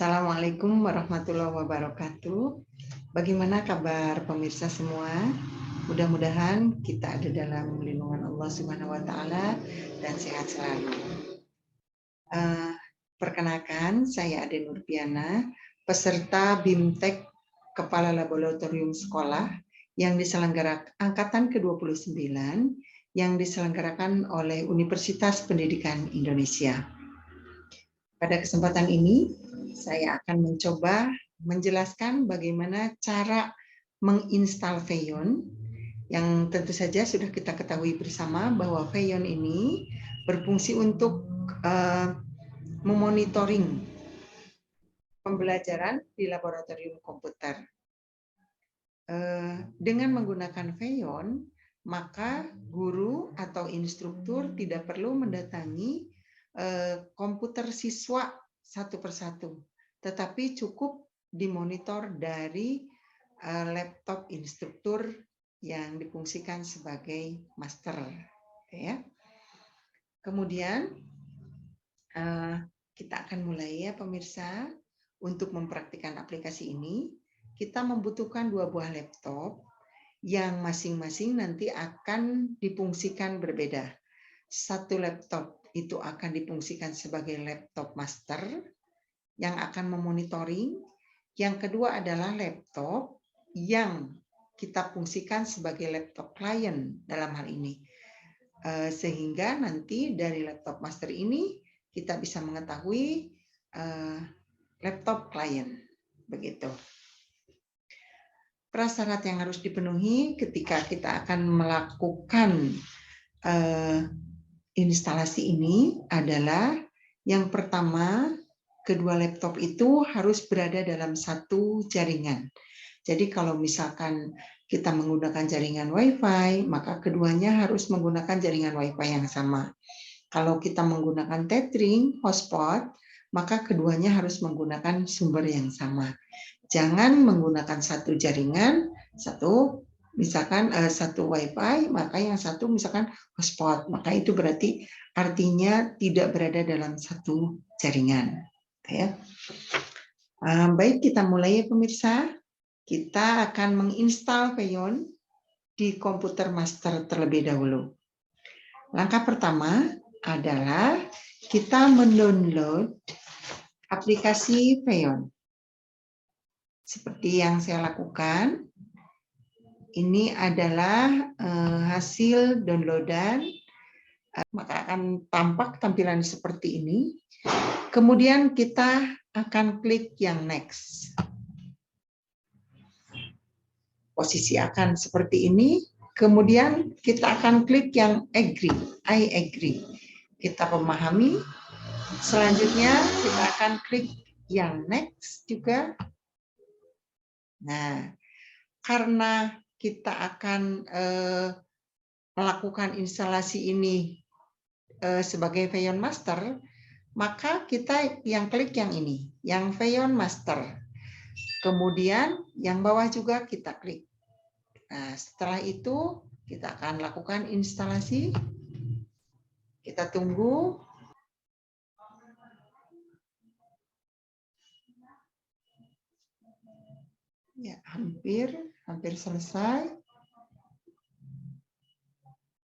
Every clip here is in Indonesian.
Assalamualaikum warahmatullahi wabarakatuh. Bagaimana kabar pemirsa semua? Mudah-mudahan kita ada dalam lindungan Allah Subhanahu wa taala dan sehat selalu. Perkenalkan, saya Ade Nurpiana, peserta BIMTEK Kepala Laboratorium Sekolah yang diselenggarakan angkatan ke-29 yang diselenggarakan oleh Universitas Pendidikan Indonesia. Pada kesempatan ini, saya akan mencoba menjelaskan bagaimana cara menginstal Feyon yang tentu saja sudah kita ketahui bersama bahwa Feyon ini berfungsi untuk memonitoring pembelajaran di laboratorium komputer. Dengan menggunakan Feyon, maka guru atau instruktur tidak perlu mendatangi komputer siswa satu persatu, tetapi cukup dimonitor dari laptop instruktur yang difungsikan sebagai master. Ya. Kemudian kita akan mulai ya pemirsa. Untuk mempraktikkan aplikasi ini, kita membutuhkan 2 buah laptop yang masing-masing nanti akan difungsikan berbeda. Satu laptop itu akan difungsikan sebagai laptop master yang akan memonitoring. Yang kedua adalah laptop yang kita fungsikan sebagai laptop klien dalam hal ini. Sehingga nanti dari laptop master ini kita bisa mengetahui laptop klien. Begitu. Prasyarat yang harus dipenuhi ketika kita akan melakukan instalasi ini adalah yang pertama, kedua laptop itu harus berada dalam satu jaringan. Jadi kalau misalkan kita menggunakan jaringan Wi-Fi, maka keduanya harus menggunakan jaringan Wi-Fi yang sama. Kalau kita menggunakan tethering, hotspot, maka keduanya harus menggunakan sumber yang sama. Jangan menggunakan satu jaringan, misalkan satu Wi-Fi, maka yang satu misalkan hotspot, maka itu berarti artinya tidak berada dalam satu jaringan. Ya. Baik, kita mulai ya pemirsa. Kita akan menginstal Feyon di komputer master terlebih dahulu. Langkah pertama adalah kita mendownload aplikasi Feyon. Seperti yang saya lakukan, ini adalah hasil downloadan, maka akan tampak tampilan seperti ini. Kemudian kita akan klik yang next. Posisi akan seperti ini. Kemudian kita akan klik yang agree, I agree. Kita memahami. Selanjutnya kita akan klik yang next juga. Nah, karena kita akan melakukan instalasi ini sebagai Feyon Master, maka kita yang klik yang ini, yang Feyon Master. Kemudian yang bawah juga kita klik. Nah, setelah itu kita akan lakukan instalasi. Kita tunggu. Ya, hampir selesai.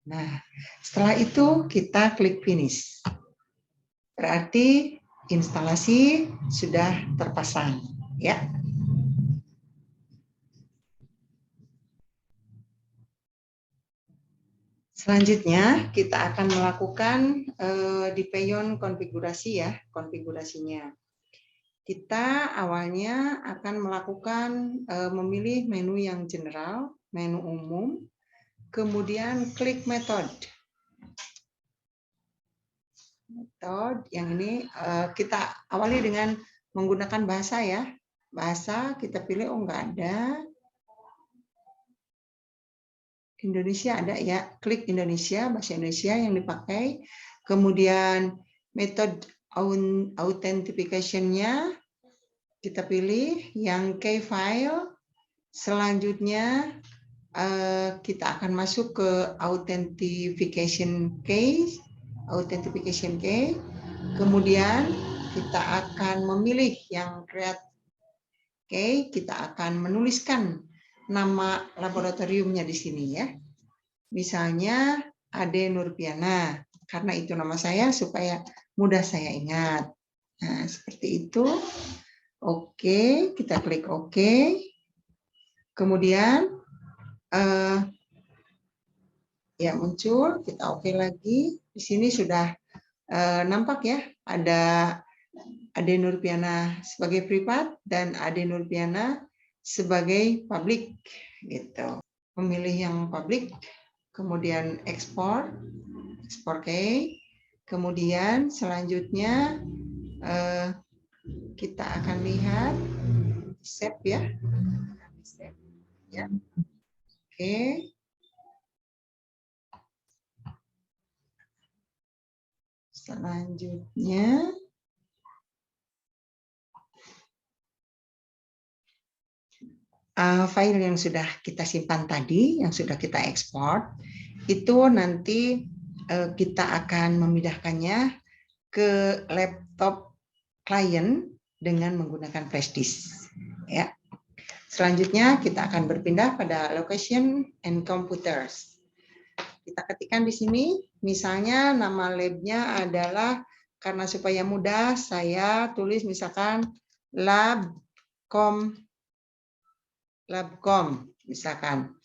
Nah, setelah itu kita klik finish. Berarti instalasi sudah terpasang, ya. Selanjutnya kita akan melakukan di Feyon konfigurasi ya, konfigurasinya. Kita awalnya akan melakukan memilih menu yang general, menu umum, kemudian klik metode. Metode yang ini kita awali dengan menggunakan bahasa ya. Bahasa kita pilih, oh enggak ada. Indonesia ada ya, klik Indonesia, bahasa Indonesia yang dipakai. Kemudian metode authentication-nya kita pilih yang key file. Selanjutnya kita akan masuk ke authentication key. Kemudian kita akan memilih yang kreatif. Oke, kita akan menuliskan nama laboratoriumnya di sini ya. Misalnya Ade Nurpiana, karena itu nama saya supaya mudah saya ingat. Nah, seperti itu. Oke, kita klik oke. Kemudian ya muncul, kita oke lagi. Di sini sudah nampak ya, ada Ade Nurpiana sebagai privat dan Ade Nurpiana sebagai publik gitu. Memilih yang publik, kemudian ekspor ke, kemudian selanjutnya kita akan lihat save ya. Oke. Selanjutnya file yang sudah kita simpan tadi, yang sudah kita ekspor, itu nanti kita akan memindahkannya ke laptop klien dengan menggunakan flash disk. Ya. Selanjutnya kita akan berpindah pada location and computers. Kita ketikkan di sini, misalnya nama labnya adalah, karena supaya mudah, saya tulis misalkan labcom misalkan.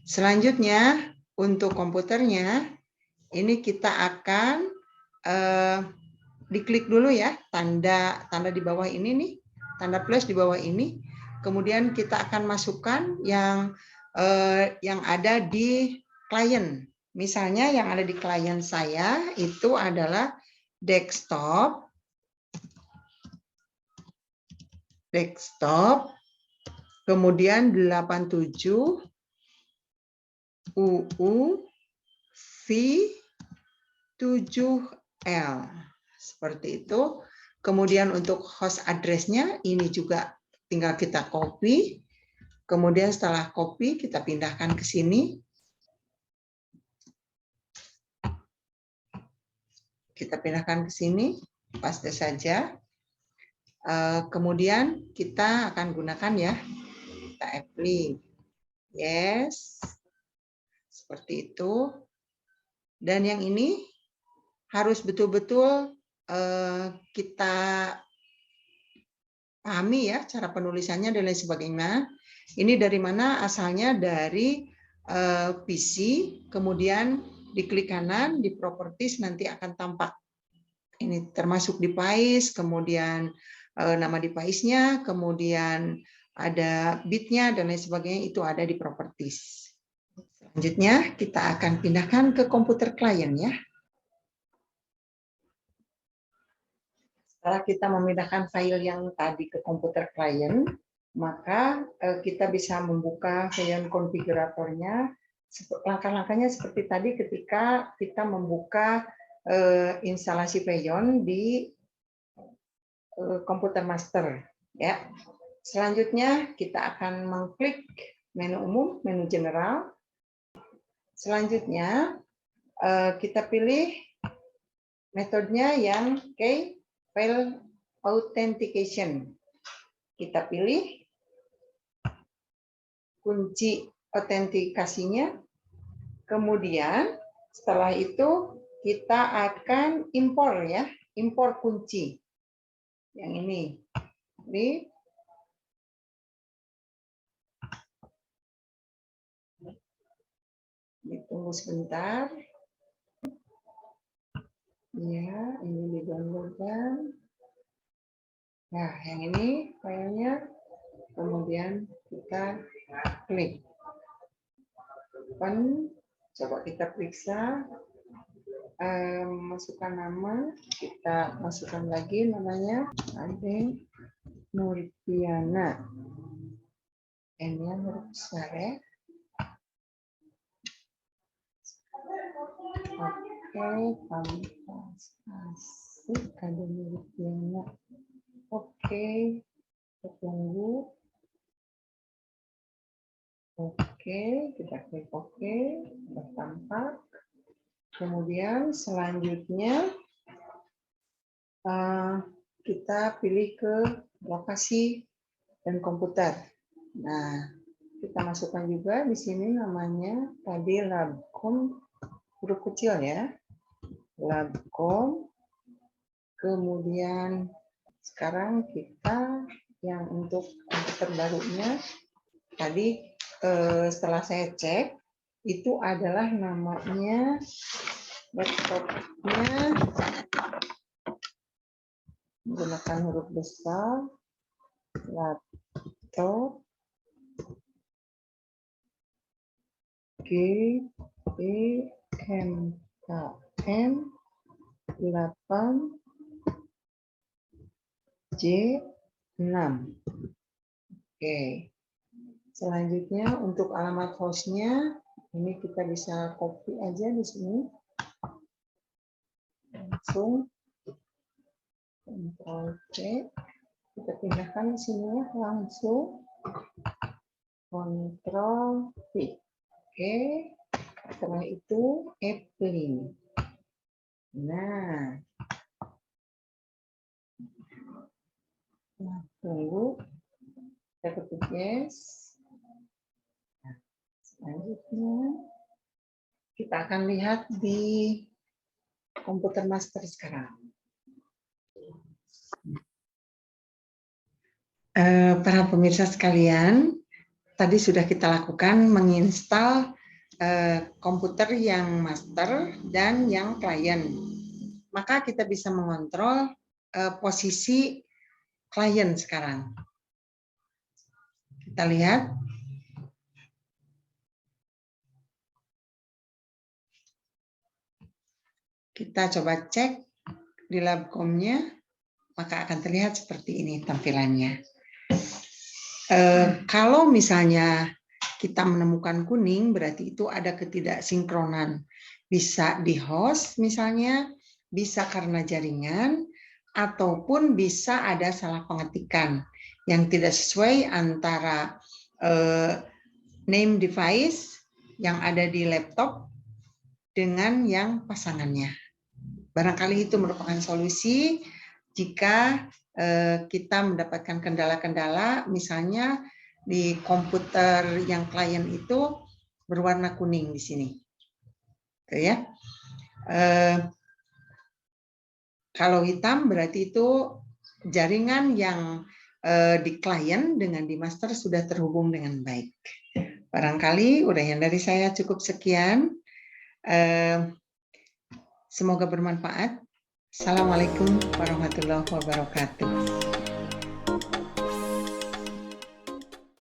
Selanjutnya untuk komputernya ini kita akan diklik dulu ya, tanda di bawah ini nih, tanda plus di bawah ini. Kemudian kita akan masukkan yang ada di klien. Misalnya yang ada di klien saya itu adalah desktop, kemudian 87 UU V7L. Seperti itu. Kemudian untuk host address-nya ini juga tinggal kita copy. Kemudian setelah copy kita pindahkan ke sini. Kita pindahkan ke sini, paste saja. Kemudian kita akan gunakan ya, kita apply. Yes. Seperti itu. Dan yang ini harus betul-betul kita pahami ya cara penulisannya dan lain sebagainya. Ini dari mana asalnya? Dari PC, kemudian diklik kanan di properties nanti akan tampak ini termasuk device, kemudian nama device-nya, kemudian ada bitnya dan lain sebagainya, itu ada di properties. Selanjutnya kita akan pindahkan ke komputer klien ya. Setelah kita memindahkan file yang tadi ke komputer klien, maka kita bisa membuka file konfiguratornya. Langkah-langkahnya seperti tadi ketika kita membuka instalasi Vayon di komputer master. Ya. Selanjutnya kita akan mengklik menu umum, menu general. Selanjutnya kita pilih metodenya yang file authentication. Kita pilih kunci autentikasinya. Kemudian setelah itu kita akan impor ya, impor kunci. Yang ini. Ditunggu sebentar. Ya, ini di-downloadkan. Nah, yang ini filenya. Kemudian kita klik. Open. Coba kita periksa. Masukkan nama. Kita masukkan lagi namanya. Ade Nurpiana. N-nya huruf besar ya. Oke, fantastis. Ade Nurpiana. Oke, kita tunggu. Oke, kita klik oke, sudah tampak. Kemudian selanjutnya kita pilih ke lokasi dan komputer. Nah, kita masukkan juga di sini namanya tadi Labcom, huruf kecil ya. Labcom. Kemudian sekarang kita yang untuk komputer barunya tadi setelah saya cek itu adalah namanya laptopnya menggunakan huruf besar, laptop GEMKM 8J6. Oke. Selanjutnya untuk alamat hostnya ini kita bisa copy aja di sini. Langsung Ctrl C, kita pindahkan di sini ya, langsung Ctrl V. Oke, setelah itu apply. Nah, tunggu, kita ketik yes. Nah, selanjutnya kita akan lihat di komputer master sekarang. Para pemirsa sekalian, tadi sudah kita lakukan menginstal komputer yang master dan yang klien. Maka kita bisa mengontrol posisi klien sekarang. Kita lihat. Kita coba cek di Labcom-nya, maka akan terlihat seperti ini tampilannya. Kalau misalnya kita menemukan kuning, berarti itu ada ketidaksinkronan. Bisa di host misalnya, bisa karena jaringan, ataupun bisa ada salah pengetikan yang tidak sesuai antara name device yang ada di laptop dengan yang pasangannya. Barangkali itu merupakan solusi jika kita mendapatkan kendala-kendala, misalnya di komputer yang klien itu berwarna kuning di sini. Oke, ya. Kalau hitam berarti itu jaringan yang di klien dengan di master sudah terhubung dengan baik. Barangkali uraian dari saya cukup sekian. Semoga bermanfaat. Assalamualaikum warahmatullahi wabarakatuh.